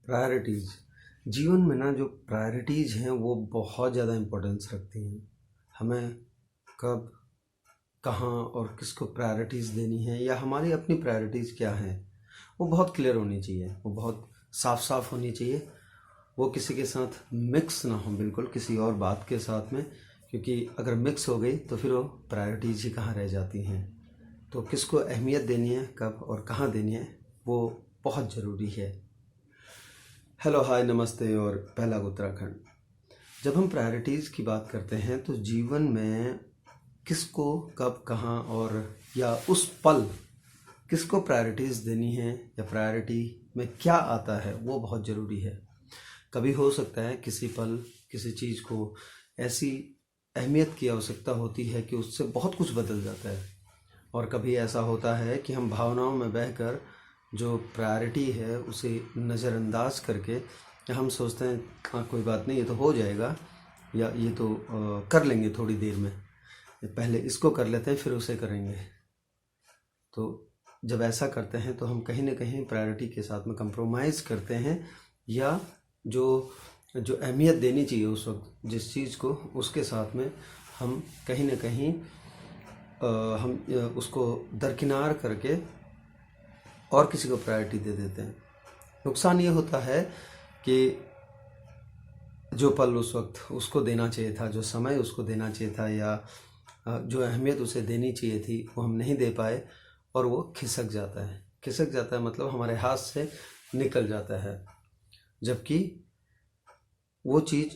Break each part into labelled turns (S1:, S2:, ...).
S1: Priorities जीवन में ना जो प्रायोरिटीज़ हैं वो बहुत ज़्यादा इम्पोर्टेंस रखती हैं। हमें कब, कहाँ और किसको प्रायोरिटीज़ देनी है या हमारी अपनी प्रायोरिटीज़ क्या हैं वो बहुत क्लियर होनी चाहिए, वो बहुत साफ साफ होनी चाहिए। वो किसी के साथ मिक्स ना हो, बिल्कुल किसी और बात के साथ में, क्योंकि अगर मिक्स हो गई तो फिर वो प्रायोरिटीज़ ही कहाँ रह जाती हैं। तो किसको अहमियत देनी है, कब और कहाँ देनी है, वो बहुत ज़रूरी है। हेलो, हाय, नमस्ते और पहला उत्तराखंड। जब हम प्रायोरिटीज़ की बात करते हैं तो जीवन में किसको, कब, कहाँ और या उस पल किसको प्रायोरिटीज़ देनी है या प्रायोरिटी में क्या आता है वो बहुत ज़रूरी है। कभी हो सकता है किसी पल किसी चीज़ को ऐसी अहमियत की आवश्यकता होती है कि उससे बहुत कुछ बदल जाता है, और कभी ऐसा होता है कि हम भावनाओं में बहकर जो प्रायोरिटी है उसे नज़रअंदाज करके हम सोचते हैं हाँ कोई बात नहीं, ये तो हो जाएगा या ये तो कर लेंगे थोड़ी देर में, पहले इसको कर लेते हैं फिर उसे करेंगे। तो जब ऐसा करते हैं तो हम कहीं ना कहीं प्रायोरिटी के साथ में कंप्रोमाइज़ करते हैं, या जो जो अहमियत देनी चाहिए उस वक्त जिस चीज़ को, उसके साथ में हम कहीं ना कहीं हम उसको दरकिनार करके और किसी को प्रायोरिटी दे देते हैं। नुकसान ये होता है कि जो पल उस वक्त उसको देना चाहिए था, जो समय उसको देना चाहिए था, या जो अहमियत उसे देनी चाहिए थी वो हम नहीं दे पाए और वो खिसक जाता है। खिसक जाता है मतलब हमारे हाथ से निकल जाता है, जबकि वो चीज़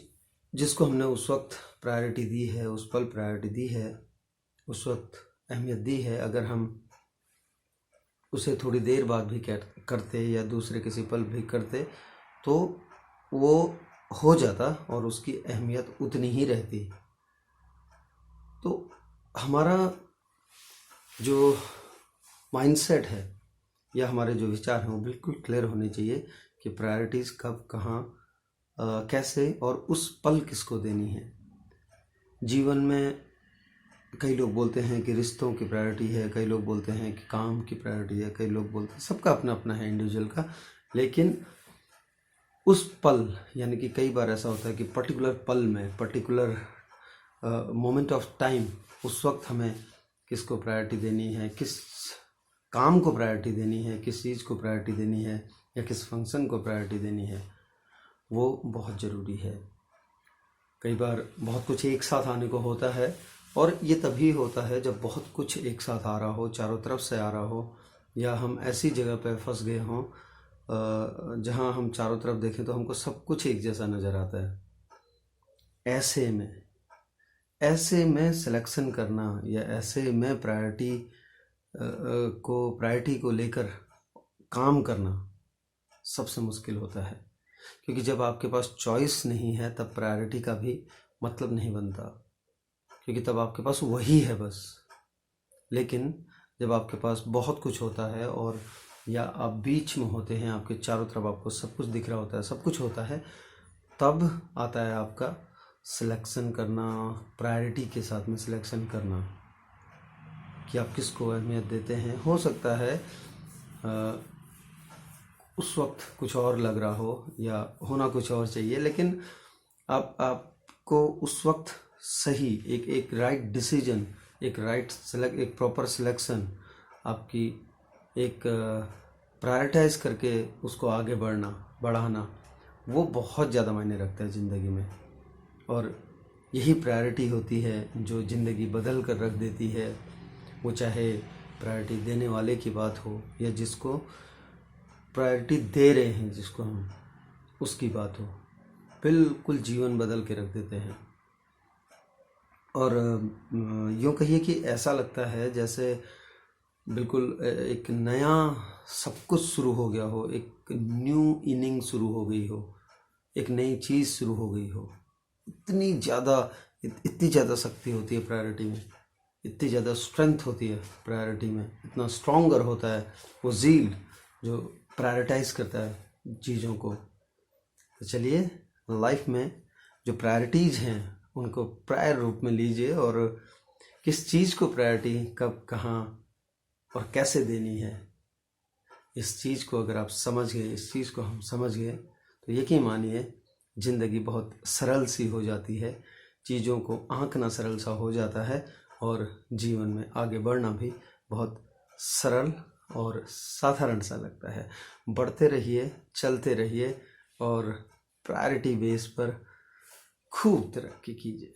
S1: जिसको हमने उस वक्त प्रायोरिटी दी है, उस पल प्रायोरिटी दी है, उस वक्त अहमियत दी है, अगर हम उसे थोड़ी देर बाद भी करते या दूसरे किसी पल भी करते तो वो हो जाता और उसकी अहमियत उतनी ही रहती। तो हमारा जो माइंडसेट है या हमारे जो विचार हैं वो बिल्कुल क्लियर होने चाहिए कि प्रायोरिटीज़ कब, कहाँ, कैसे और उस पल किसको देनी है। जीवन में कई लोग बोलते हैं कि रिश्तों की प्रायोरिटी है, कई लोग बोलते हैं कि काम की प्रायोरिटी है, कई लोग बोलते हैं, सबका अपना अपना है इंडिविजुअल का। लेकिन उस पल यानी कि कई बार ऐसा होता है कि पर्टिकुलर पल में, पर्टिकुलर मोमेंट ऑफ टाइम, उस वक्त हमें किसको प्रायोरिटी देनी है, किस काम को प्रायोरिटी देनी है, किस चीज़ को प्रायोरिटी देनी है या किस फंक्शन को प्रायोरिटी देनी है, वो बहुत ज़रूरी है। कई बार बहुत कुछ एक साथ आने को होता है, और ये तभी होता है जब बहुत कुछ एक साथ आ रहा हो, चारों तरफ से आ रहा हो, या हम ऐसी जगह पर फंस गए हों जहाँ हम चारों तरफ देखें तो हमको सब कुछ एक जैसा नज़र आता है। ऐसे में सिलेक्शन करना या ऐसे में प्रायोरिटी को लेकर काम करना सबसे मुश्किल होता है, क्योंकि जब आपके पास चॉइस नहीं है तब प्रायोरिटी का भी मतलब नहीं बनता, क्योंकि तब आपके पास वही है बस। लेकिन जब आपके पास बहुत कुछ होता है और या आप बीच में होते हैं, आपके चारों तरफ आपको सब कुछ दिख रहा होता है, सब कुछ होता है, तब आता है आपका सिलेक्शन करना, प्रायोरिटी के साथ में सिलेक्शन करना कि आप किसको अहमियत देते हैं। हो सकता है उस वक्त कुछ और लग रहा हो या होना कुछ और चाहिए, लेकिन आपको उस वक्त सही एक राइट डिसीजन, एक प्रॉपर सिलेक्शन, आपकी एक प्रायोरिटाइज करके उसको आगे बढ़ाना, वो बहुत ज़्यादा मायने रखता है ज़िंदगी में। और यही प्रायोरिटी होती है जो ज़िंदगी बदल कर रख देती है। वो चाहे प्रायोरिटी देने वाले की बात हो या जिसको प्रायोरिटी दे रहे हैं, जिसको हम, उसकी बात हो, बिल्कुल जीवन बदल के रख देते हैं। और यूँ कहिए कि ऐसा लगता है जैसे बिल्कुल एक नया सब कुछ शुरू हो गया हो, एक न्यू इनिंग शुरू हो गई हो, एक नई चीज़ शुरू हो गई हो। इतनी ज़्यादा शक्ति होती है प्रायोरिटी में, इतनी ज़्यादा स्ट्रेंथ होती है प्रायोरिटी में, इतना स्ट्रॉन्गर होता है वो ज़ील जो प्रायोरिटाइज करता है चीज़ों को। तो चलिए, लाइफ में जो प्रायोरिटीज़ हैं उनको प्रायर रूप में लीजिए, और किस चीज़ को प्रायोरिटी कब, कहाँ और कैसे देनी है, इस चीज़ को अगर आप समझ गए, इस चीज़ को हम समझ गए तो यकीन मानिए ज़िंदगी बहुत सरल सी हो जाती है, चीज़ों को आंकना सरल सा हो जाता है और जीवन में आगे बढ़ना भी बहुत सरल और साधारण सा लगता है। बढ़ते रहिए, चलते रहिए और प्रायोरिटी बेस पर खूब तरक्की कीजिए।